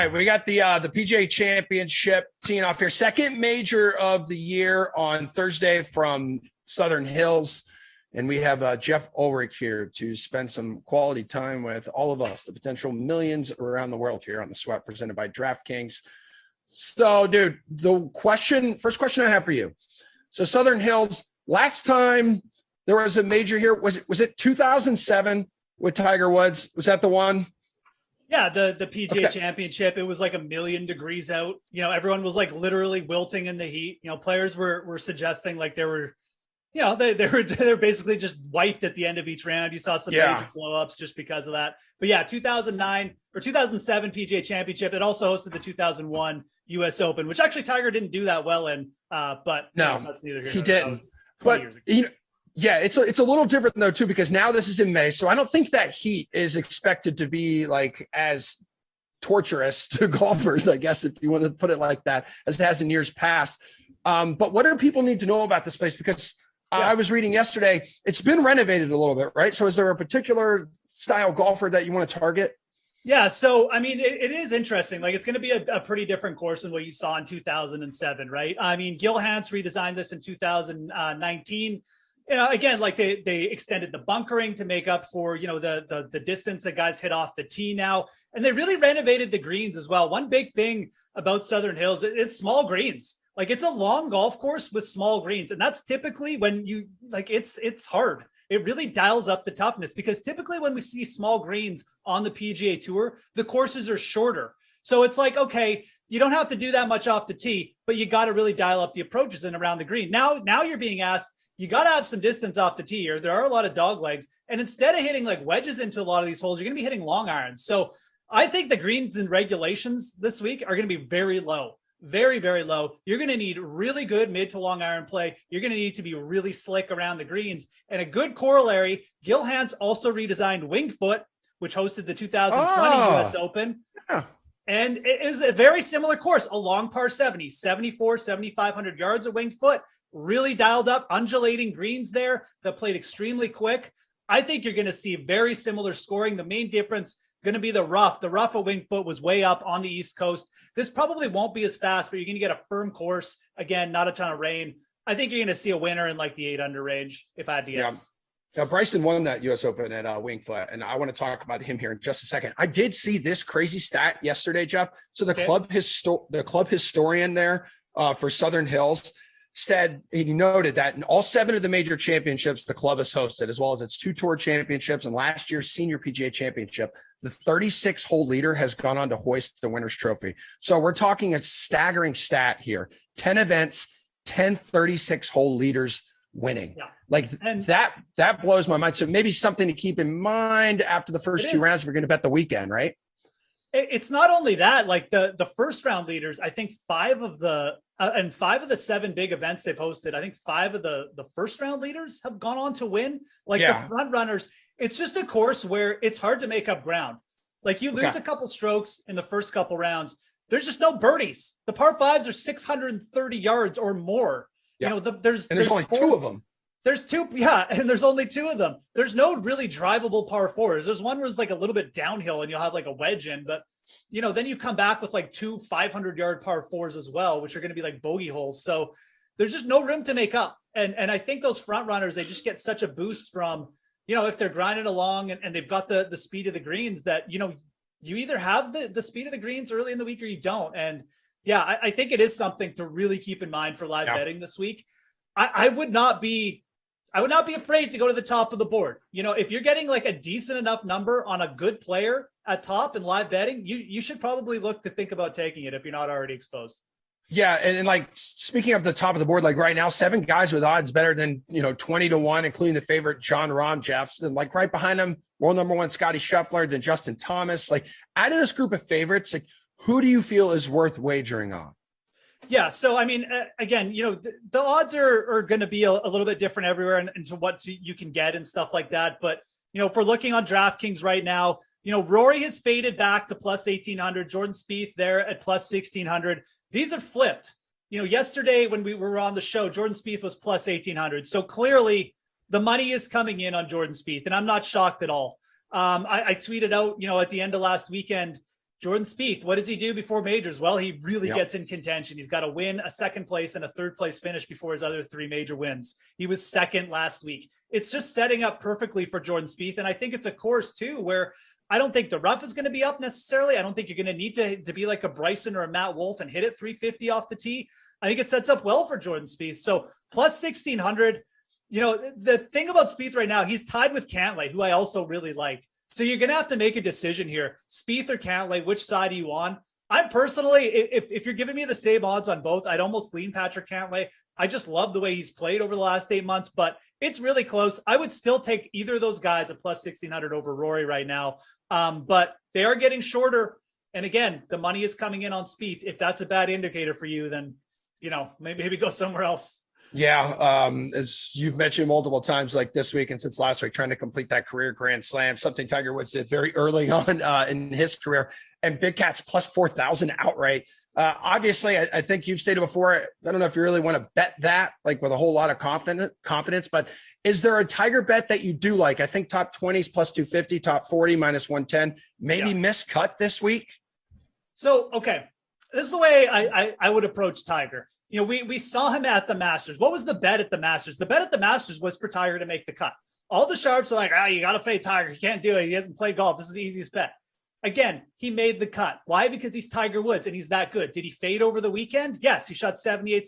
right, we got the PGA Championship teeing off here. Second major of the year on Thursday from Southern Hills. And we have Jeff Ulrich here to spend some quality time with all of us, the potential millions around the world here on The Sweat, presented by DraftKings. So, dude, first question I have for you. So Southern Hills, last time there was a major here, was it 2007 with Tiger Woods? Was that the one? Yeah, the PGA Championship. It was like 1,000,000 degrees out. Everyone was like literally wilting in the heat. Players were suggesting like they were they're basically just wiped at the end of each round. You saw some major blow-ups just because of that. But yeah, 2009 or 2007 PGA Championship. It also hosted the 2001 U.S. Open, which actually Tiger didn't do that well in. But no, that's neither here nor there. Didn't. But it's a little different though too, because now this is in May, so I don't think that heat is expected to be like as torturous to golfers, I guess, if you want to put it like that, as it has in years past. But what do people need to know about this place? Because I was reading yesterday, it's been renovated a little bit, right? So is there a particular style golfer that you want to target? Yeah, so I mean, it is interesting. Like, it's going to be a pretty different course than what you saw in 2007, right? I mean, Gil Hanse redesigned this in 2019. Again, like they extended the bunkering to make up for the distance that guys hit off the tee now, and they really renovated the greens as well. One big thing about Southern Hills, it's small greens. Like, it's a long golf course with small greens. And that's typically when you it's hard. It really dials up the toughness, because typically when we see small greens on the PGA Tour, the courses are shorter. So it's like, okay, you don't have to do that much off the tee, but you got to really dial up the approaches and around the green. Now you're being asked, you got to have some distance off the tee, or there are a lot of dog legs. And instead of hitting like wedges into a lot of these holes, you're going to be hitting long irons. So I think the greens and regulations this week are going to be very low. Very, very low. You're going to need really good mid to long iron play. You're going to need to be really slick around the greens. And a good corollary, Gil Hanse also redesigned Winged Foot, which hosted the 2020 U.S. Open. Yeah. And it is a very similar course, a long par 70, 7,500 yards of Winged Foot, really dialed up, undulating greens there that played extremely quick. I think you're going to see very similar scoring. The main difference going to be the rough. The rough of Winged Foot was way up on the East Coast. This probably won't be as fast, but you're going to get a firm course. Again, not a ton of rain. I think you're going to see a winner in like the 8 under range, if I had to guess. Now, Bryson won that U.S. Open at Winged Foot, and I want to talk about him here in just a second. I did see this crazy stat yesterday, Jeff. So the club historian there for Southern Hills said, he noted that in all 7 of the major championships the club has hosted, as well as its 2 tour championships and last year's senior PGA championship, the 36-hole leader has gone on to hoist the winner's trophy. So we're talking a staggering stat here. 10 events, 10 36-hole leaders winning. Yeah. Like, and that blows my mind. So maybe something to keep in mind after the first 2 rounds if we're going to bet the weekend, right? It's not only that, like the first round leaders, I think 5 of the 7 big events they've hosted, I think 5 of the first round leaders have gone on to win. Like the front runners, it's just a course where it's hard to make up ground. Like, you lose a couple strokes in the first couple rounds, there's just no birdies. The par 5s are 630 yards or more. Yeah. There's only 2 of them. There's 2, and there's only 2 of them. There's no really drivable par 4s. There's one where it's like a little bit downhill and you'll have like a wedge in, but then you come back with like 2 500-yard par 4s as well, which are going to be like bogey holes. So there's just no room to make up. And I think those front runners, they just get such a boost from, if they're grinding along and they've got the speed of the greens that, you either have the speed of the greens early in the week or you don't. And I think it is something to really keep in mind for live betting this week. I would not be afraid to go to the top of the board. If you're getting like a decent enough number on a good player at top in live betting, you should probably look to think about taking it if you're not already exposed. Yeah. And like, speaking of the top of the board, like right now, 7 guys with odds better than, 20-1, including the favorite John Rahm, Jeff. And like right behind him, world number 1, Scotty Scheffler, then Justin Thomas. Like, out of this group of favorites, like, who do you feel is worth wagering on? Yeah. So, I mean, again, the odds are going to be a little bit different everywhere and to what you can get and stuff like that. But, if we're looking on DraftKings right now, Rory has faded back to plus 1,800, Jordan Spieth there at plus 1,600. These have flipped. Yesterday when we were on the show, Jordan Spieth was plus 1,800. So clearly the money is coming in on Jordan Spieth, and I'm not shocked at all. I tweeted out, at the end of last weekend, Jordan Spieth, what does he do before majors? Well, he really Yep. gets in contention. He's got to win a second place and a third place finish before his other 3 major wins. He was second last week. It's just setting up perfectly for Jordan Spieth. And I think it's a course too, where I don't think the rough is going to be up necessarily. I don't think you're going to need to be like a Bryson or a Matt Wolff and hit it 350 off the tee. I think it sets up well for Jordan Spieth. So plus 1600, the thing about Spieth right now, he's tied with Cantlay, who I also really like. So you're going to have to make a decision here. Spieth or Cantlay, which side are you on? I'm personally, if you're giving me the same odds on both, I'd almost lean Patrick Cantlay. I just love the way he's played over the last 8 months, but it's really close. I would still take either of those guys at plus 1600 over Rory right now. But they are getting shorter. And again, the money is coming in on Spieth. If that's a bad indicator for you, then, maybe go somewhere else. Yeah, as you've mentioned multiple times, like this week and since last week, trying to complete that career Grand Slam, something Tiger Woods did very early on in his career. And Big Cat's plus 4,000 outright. Obviously, I think you've stated before, I don't know if you really want to bet that, like with a whole lot of confidence, but is there a Tiger bet that you do like? I think top 20s plus 250, top 40 minus 110, maybe miscut this week. So, okay, this is the way I would approach Tiger. We saw him at the Masters. What was the bet at the Masters? The bet at the Masters was for Tiger to make the cut. All the sharps are like, you got to fade Tiger. He can't do it. He hasn't played golf. This is the easiest bet. Again, he made the cut. Why? Because he's Tiger Woods and he's that good. Did he fade over the weekend? Yes, he shot 78.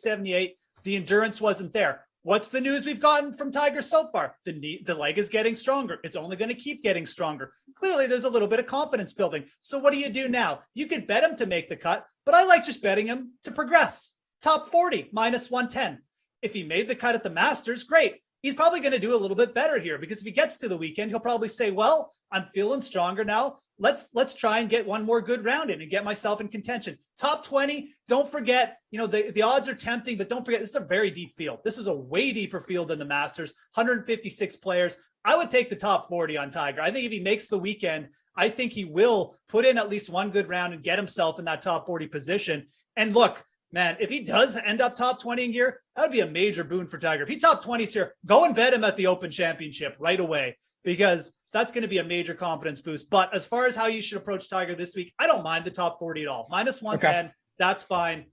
The endurance wasn't there. What's the news we've gotten from Tiger so far? The leg is getting stronger. It's only going to keep getting stronger. Clearly, there's a little bit of confidence building. So what do you do now? You could bet him to make the cut, but I like just betting him to progress. Top 40, minus 110. If he made the cut at the Masters, great. He's probably going to do a little bit better here because if he gets to the weekend, he'll probably say, well, I'm feeling stronger now. Let's try and get one more good round in and get myself in contention. Top 20, don't forget, the odds are tempting, but don't forget, this is a very deep field. This is a way deeper field than the Masters, 156 players. I would take the top 40 on Tiger. I think if he makes the weekend, I think he will put in at least one good round and get himself in that top 40 position. And look, man, if he does end up top 20 in here, that would be a major boon for Tiger. If he top 20s here, go and bet him at the Open Championship right away, because that's going to be a major confidence boost. But as far as how you should approach Tiger this week, I don't mind the top 40 at all. Minus 110, that's fine.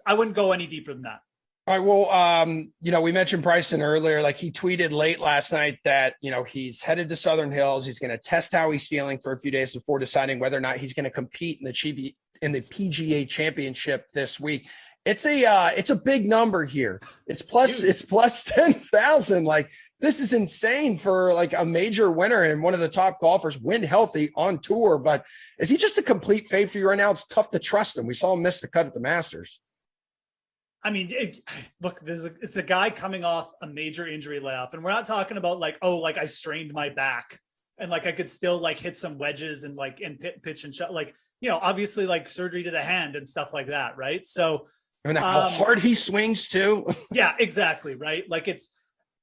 I wouldn't go any deeper than that. All right. Well, we mentioned Bryson earlier. Like he tweeted late last night that, he's headed to Southern Hills. He's going to test how he's feeling for a few days before deciding whether or not he's going to compete in the PGA Championship this week. It's a big number here. It's plus 10,000. Like this is insane for like a major winner and one of the top golfers, win healthy on tour. But is he just a complete fade for you right now? It's tough to trust him. We saw him miss the cut at the Masters. I mean, it's a guy coming off a major injury layoff, and we're not talking about like I strained my back and like I could still like hit some wedges and pitch and shot, obviously like surgery to the hand and stuff like that, right? So and how hard he swings too. Yeah, exactly, right? Like it's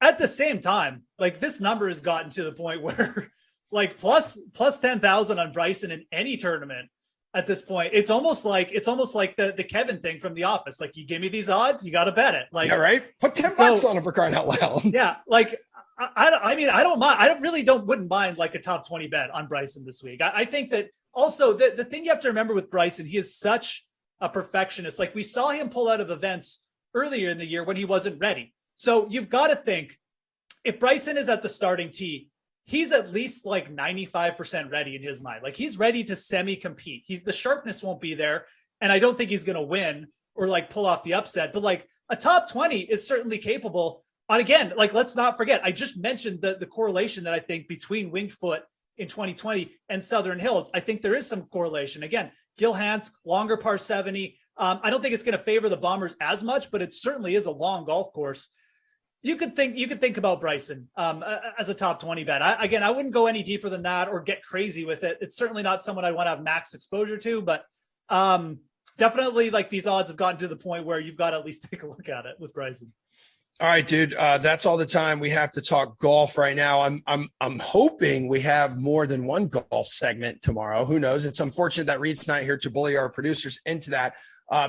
at the same time, like this number has gotten to the point where like plus 10,000 on Bryson in any tournament. At this point, it's almost like the Kevin thing from The Office. Like, you give me these odds, you got to bet it. Like, yeah, right? Put $10 on it for crying out loud. Yeah, like I mean, I don't mind. Wouldn't mind like a top 20 bet on Bryson this week. I think that also the thing you have to remember with Bryson, he is such a perfectionist. Like we saw him pull out of events earlier in the year when he wasn't ready. So you've got to think if Bryson is at the starting tee, he's at least like 95% ready in his mind. Like he's ready to semi-compete. The sharpness won't be there. And I don't think he's going to win or like pull off the upset, but like a top 20 is certainly capable. And again, like, let's not forget, I just mentioned the correlation that I think between Winged Foot in 2020 and Southern Hills. I think there is some correlation. Again, Gil Hanse, longer par 70. I don't think it's going to favor the Bombers as much, but it certainly is a long golf course. You could think about Bryson as a top 20 bet. I wouldn't go any deeper than that or get crazy with it. It's certainly not someone I want to have max exposure to, but definitely like these odds have gotten to the point where you've got to at least take a look at it with Bryson. All right, dude. That's all the time we have to talk golf right now. I'm hoping we have more than one golf segment tomorrow. Who knows? It's unfortunate that Reed's not here to bully our producers into that.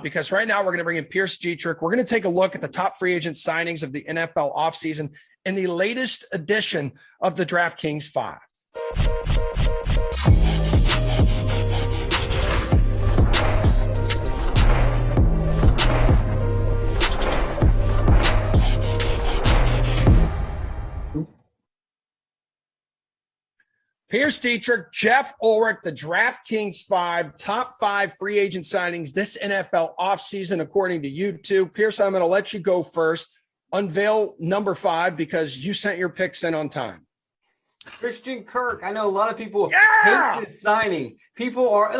Because right now we're going to bring in Pierce Dietrich. We're going to take a look at the top free agent signings of the NFL offseason in the latest edition of the DraftKings 5. Pierce Dietrich, Jeff Ulrich, the DraftKings 5, top 5 free agent signings this NFL offseason, according to you two. Pierce, I'm going to let you go first. Unveil number 5 because you sent your picks in on time. Christian Kirk. I know a lot of people hate this signing. People are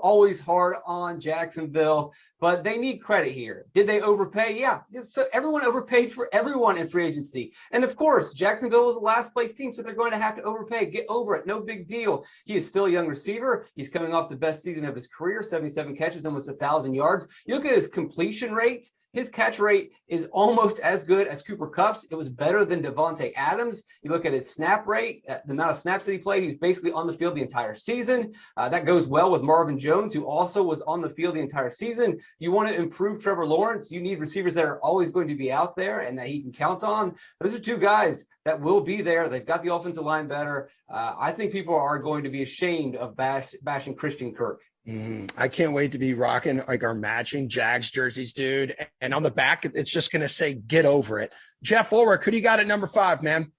always hard on Jacksonville, but they need credit here. Did they overpay? Yeah. So everyone overpaid for everyone in free agency. And of course, Jacksonville was the last place team, so they're going to have to overpay. Get over it. No big deal. He is still a young receiver. He's coming off the best season of his career, 77 catches, almost 1,000 yards. You look at his completion rates. His catch rate is almost as good as Cooper Kupp's. It was better than Devontae Adams. You look at his snap rate, the amount of snaps that he played, he's basically on the field the entire season. That goes well with Marvin Jones, who also was on the field the entire season. You want to improve Trevor Lawrence, you need receivers that are always going to be out there and that he can count on. Those are two guys that will be there. They've got the offensive line better. I think people are going to be ashamed of bashing Christian Kirk. I can't wait to be rocking like our matching Jags jerseys, dude. And on the back, it's just going to say, get over it. Jeff Ulrich, who do you got at number 5, man?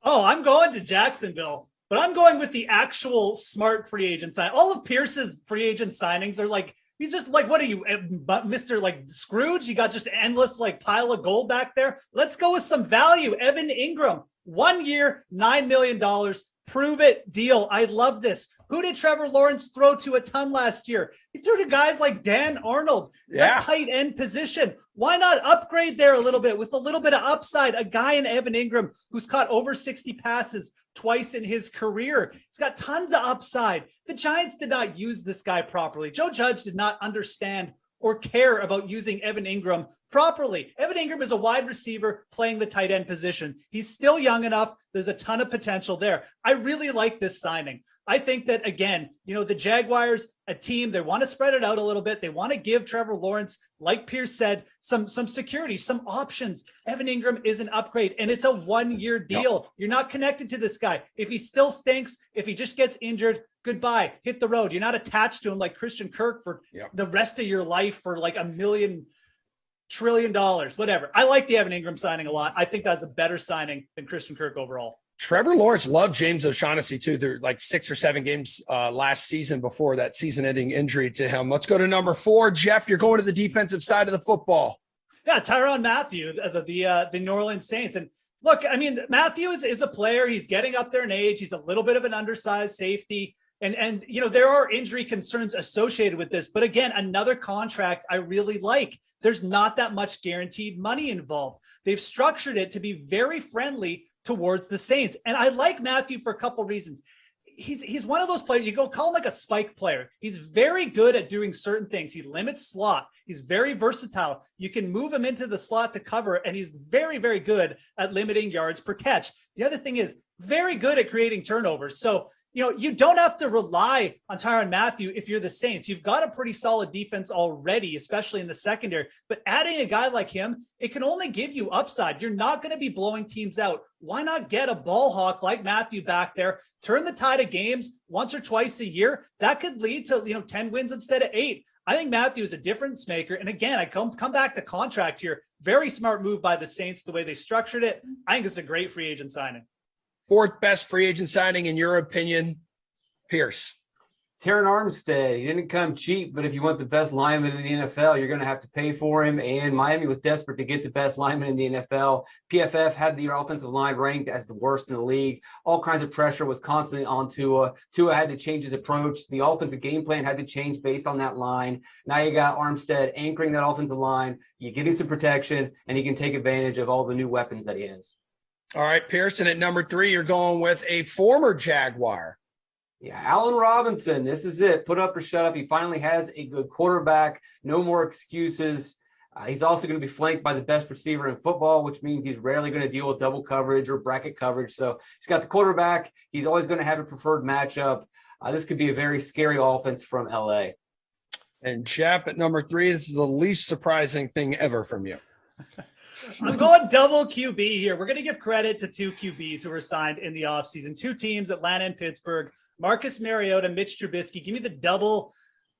Oh, I'm going to Jacksonville, but I'm going with the actual smart free agent sign. All of Pierce's free agent signings are like, he's just like, what are you, Mr. like Scrooge? You got just endless like pile of gold back there. Let's go with some value. Evan Ingram, 1 year, $9 million. Prove it deal. I love this. Who did Trevor Lawrence throw to a ton last year? He threw to guys like Dan Arnold, that tight end position. Why not upgrade there a little bit with a little bit of upside? A guy in Evan Ingram who's caught over 60 passes twice in his career. He's got tons of upside. The Giants did not use this guy properly. Joe Judge did not understand or care about using Evan Ingram properly. Evan Ingram is a wide receiver playing the tight end position. He's still young enough. There's a ton of potential there. I really like this signing. I think that, again, the Jaguars, a team, they want to spread it out a little bit. They want to give Trevor Lawrence, like Pierce said, some security, some options. Evan Ingram is an upgrade, and it's a 1-year deal. Yep. You're not connected to this guy. If he still stinks, if he just gets injured, goodbye, hit the road. You're not attached to him like Christian Kirk for the rest of your life for like $1 million trillion, whatever. I like the Evan Ingram signing a lot. I think that's a better signing than Christian Kirk overall. Trevor Lawrence loved James O'Shaughnessy too. There were like 6 or 7 games last season before that season-ending injury to him. Let's go to number 4. Jeff, you're going to the defensive side of the football. Yeah, Tyrann Mathieu, the New Orleans Saints. And look, I mean, Mathieu is a player. He's getting up there in age. He's a little bit of an undersized safety. And there are injury concerns associated with this. But again, another contract I really like. There's not that much guaranteed money involved. They've structured it to be very friendly towards the Saints. And I like Mathieu for a couple reasons. He's one of those players, you go call him like a spike player. He's very good at doing certain things. He limits slot. He's very versatile. You can move him into the slot to cover, and he's very, very good at limiting yards per catch. The other thing is very good at creating turnovers. So, you don't have to rely on Tyrann Mathieu if you're the Saints. You've got a pretty solid defense already, especially in the secondary. But adding a guy like him, it can only give you upside. You're not going to be blowing teams out. Why not get a ball hawk like Mathieu back there, turn the tide of games once or twice a year? That could lead to 10 wins instead of 8. I think Mathieu is a difference maker. And again, I come back to contract here. Very smart move by the Saints, the way they structured it. I think it's a great free agent signing. 4th best free agent signing in your opinion, Pierce? Terron Armstead. He didn't come cheap, but if you want the best lineman in the NFL, you're going to have to pay for him. And Miami was desperate to get the best lineman in the NFL. PFF had the offensive line ranked as the worst in the league. All kinds of pressure was constantly on Tua. Tua had to change his approach. The offensive game plan had to change based on that line. Now you got Armstead anchoring that offensive line. You get him some protection, and he can take advantage of all the new weapons that he has. All right, Pearson, at number 3, you're going with a former Jaguar. Yeah, Allen Robinson. This is it. Put up or shut up. He finally has a good quarterback. No more excuses. He's also going to be flanked by the best receiver in football, which means he's rarely going to deal with double coverage or bracket coverage. So he's got the quarterback. He's always going to have a preferred matchup. This could be a very scary offense from LA. And Jeff, at number 3, this is the least surprising thing ever from you. I'm going double QB here. We're going to give credit to 2 QBs who were signed in the offseason. 2 teams, Atlanta and Pittsburgh. Marcus Mariota, Mitch Trubisky. Give me the double,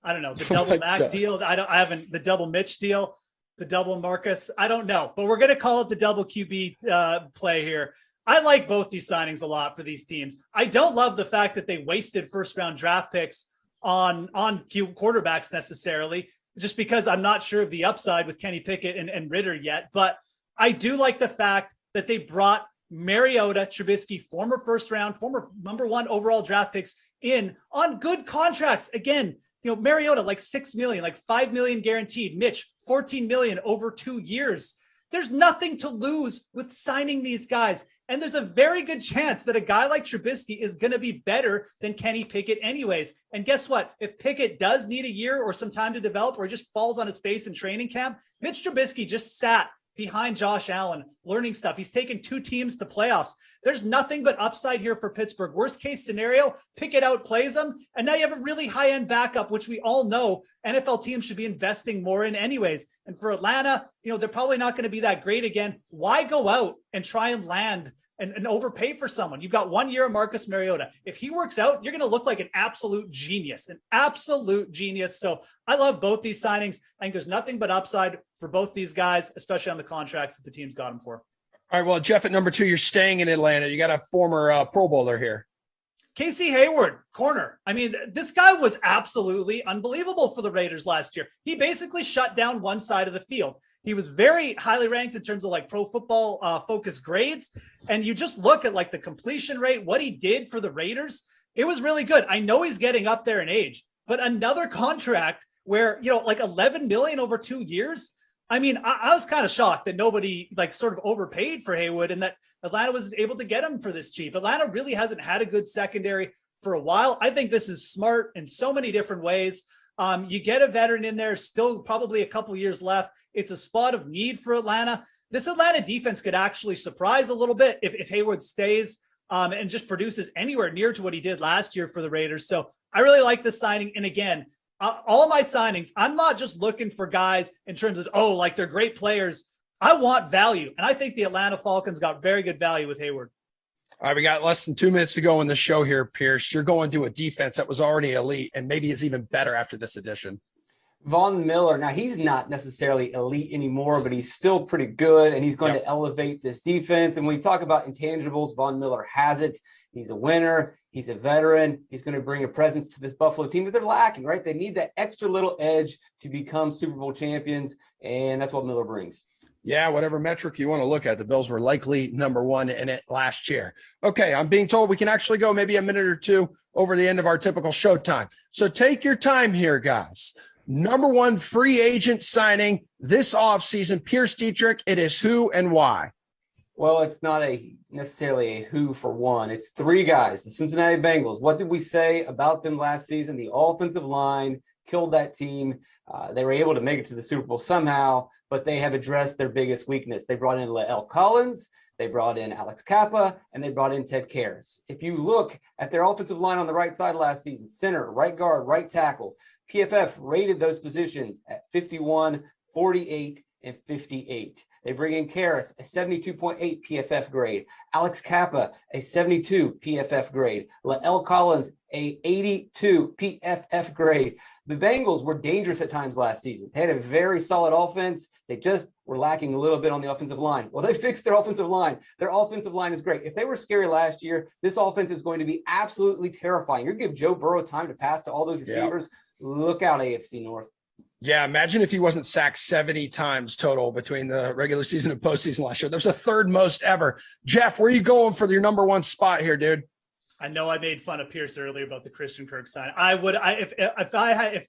the double Mac deal. I haven't, the double Mitch deal, the double Marcus. I don't know, but we're going to call it the double QB play here. I like both these signings a lot for these teams. I don't love the fact that they wasted first-round draft picks on quarterbacks necessarily, just because I'm not sure of the upside with Kenny Pickett and Ritter yet. But I do like the fact that they brought Mariota, Trubisky, former first-round, former number 1 overall draft picks in on good contracts. Again, Mariota, like $6 million, like $5 million guaranteed. Mitch, $14 million over 2 years. There's nothing to lose with signing these guys. And there's a very good chance that a guy like Trubisky is going to be better than Kenny Pickett anyways. And guess what? If Pickett does need a year or some time to develop or he just falls on his face in training camp, Mitch Trubisky just sat behind Josh Allen, learning stuff. He's taken 2 teams to playoffs. There's nothing but upside here for Pittsburgh. Worst case scenario, Pickett outplays them, and now you have a really high-end backup, which we all know NFL teams should be investing more in anyways. And for Atlanta, they're probably not going to be that great again. Why go out and try and land and overpay for someone? You've got 1 year of Marcus Mariota. If he works out, you're going to look like an absolute genius. So I love both these signings. I think there's nothing but upside for both these guys, especially on the contracts that the team's got them for. All right, well, Jeff, at number 2, you're staying in Atlanta. You got a former Pro Bowler here. Casey Hayward, corner. I mean, this guy was absolutely unbelievable for the Raiders last year. He basically shut down one side of the field. He was very highly ranked in terms of like pro football focus grades. And you just look at like the completion rate, what he did for the Raiders. It was really good. I know he's getting up there in age, but another contract where, like $11 million over 2 years. I mean, I was kind of shocked that nobody like sort of overpaid for Hayward and that Atlanta was able to get him for this cheap. Atlanta really hasn't had a good secondary for a while. I think this is smart in so many different ways. You get a veteran in there, still probably a couple years left. It's a spot of need for Atlanta. This Atlanta defense could actually surprise a little bit if Hayward stays and just produces anywhere near to what he did last year for the Raiders. So I really like this signing. And again, all my signings, I'm not just looking for guys in terms of, like they're great players. I want value. And I think the Atlanta Falcons got very good value with Hayward. All right, we got less than 2 minutes to go in the show here, Pierce. You're going to a defense that was already elite and maybe is even better after this addition. Von Miller. Now, he's not necessarily elite anymore, but he's still pretty good, and he's going to elevate this defense. And when we talk about intangibles, Von Miller has it. He's a winner. He's a veteran. He's going to bring a presence to this Buffalo team that they're lacking, right? They need that extra little edge to become Super Bowl champions, and that's what Miller brings. Yeah, whatever metric you want to look at, the Bills were likely number 1 in it last year. Okay, I'm being told we can actually go maybe a minute or two over the end of our typical show time. So take your time here, guys. Number 1 free agent signing this offseason, Pierce Dietrich. It is who and why? Well, it's not necessarily a who for one. It's 3 guys, the Cincinnati Bengals. What did we say about them last season? The offensive line killed that team. They were able to make it to the Super Bowl somehow, but they have addressed their biggest weakness. They brought in La'el Collins, they brought in Alex Kappa, and they brought in Ted Karras. If you look at their offensive line on the right side last season, center, right guard, right tackle, PFF rated those positions at 51, 48, and 58. They bring in Karras, a 72.8 PFF grade. Alex Kappa, a 72 PFF grade. La'el Collins, a 82 PFF grade. The Bengals were dangerous at times last season. They had a very solid offense. They just were lacking a little bit on the offensive line. Well, they fixed their offensive line. Their offensive line is great. If they were scary last year, this offense is going to be absolutely terrifying. You're going to give Joe Burrow time to pass to all those receivers. Look out, AFC North. Yeah, imagine if he wasn't sacked 70 times total between the regular season and postseason last year. That was the 3rd most ever. Jeff, where are you going for your number 1 spot here, dude? I know I made fun of Pierce earlier about the Christian Kirk sign. If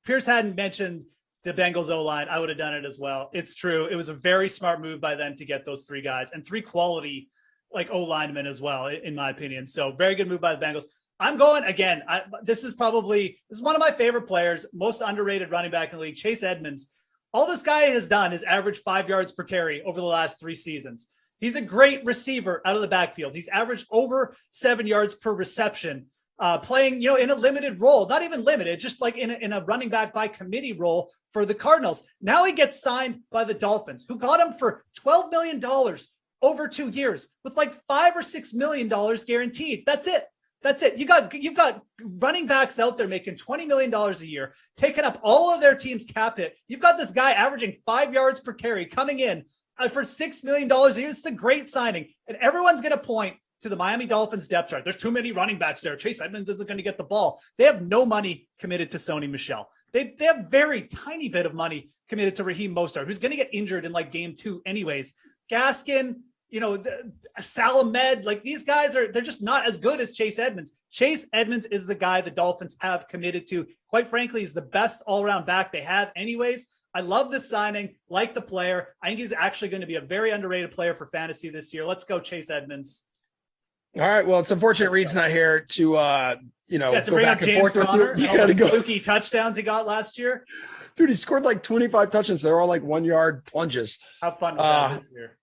Pierce hadn't mentioned the Bengals O-line, I would have done it as well. It's true. It was a very smart move by them to get those 3 guys and 3 quality like O-linemen as well, in my opinion. So very good move by the Bengals. I'm going again. This is one of my favorite players, most underrated running back in the league, Chase Edmonds. All this guy has done is average 5 yards per carry over the last 3 seasons. He's a great receiver out of the backfield. He's averaged over 7 yards per reception, playing, in a limited role, not even limited, just like in a running back by committee role for the Cardinals. Now he gets signed by the Dolphins, who got him for $12 million over 2 years with like $5 or $6 million guaranteed. That's it. You've got running backs out there making $20 million a year, taking up all of their team's cap hit. You've got this guy averaging 5 yards per carry coming in. for $6 million a year. It's a great signing. And everyone's going to point to the Miami Dolphins depth chart. There's too many running backs there. Chase Edmonds isn't going to get the ball. They have no money committed to Sony Michel. They have very tiny bit of money committed to Raheem Mostert, who's going to get injured in like game 2 anyways. Gaskin, Salamed, like these guys they're just not as good as Chase Edmonds. Chase Edmonds is the guy the Dolphins have committed to. Quite frankly, he's the best all-around back they have anyways. I love this signing, like the player. I think he's actually going to be a very underrated player for fantasy this year. Let's go Chase Edmonds. All right. Well, it's unfortunate Reed's not here to go bring back up and forth with you. You got to go. Fluky touchdowns he got last year. Dude, he scored like 25 touchdowns. They're all like 1-yard plunges. How fun was that this year?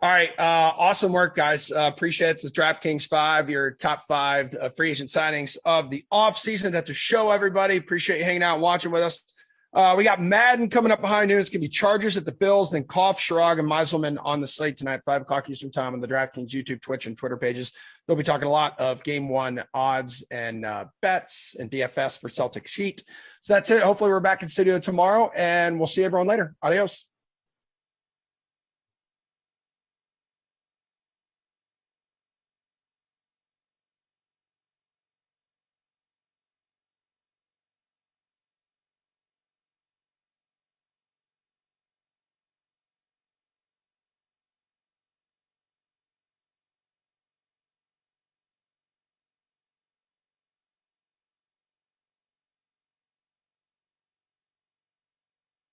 All right. Awesome work, guys. Appreciate it. The DraftKings 5, your top 5 free agent signings of the offseason. That's a show, everybody. Appreciate you hanging out and watching with us. We got Madden coming up behind noon. It's going to be Chargers at the Bills, then Koff, Sherrod, and Meiselman on the slate tonight, 5 o'clock Eastern time on the DraftKings YouTube, Twitch, and Twitter pages. They'll be talking a lot of game 1 odds and bets and DFS for Celtics Heat. So that's it. Hopefully we're back in studio tomorrow, and we'll see everyone later. Adios.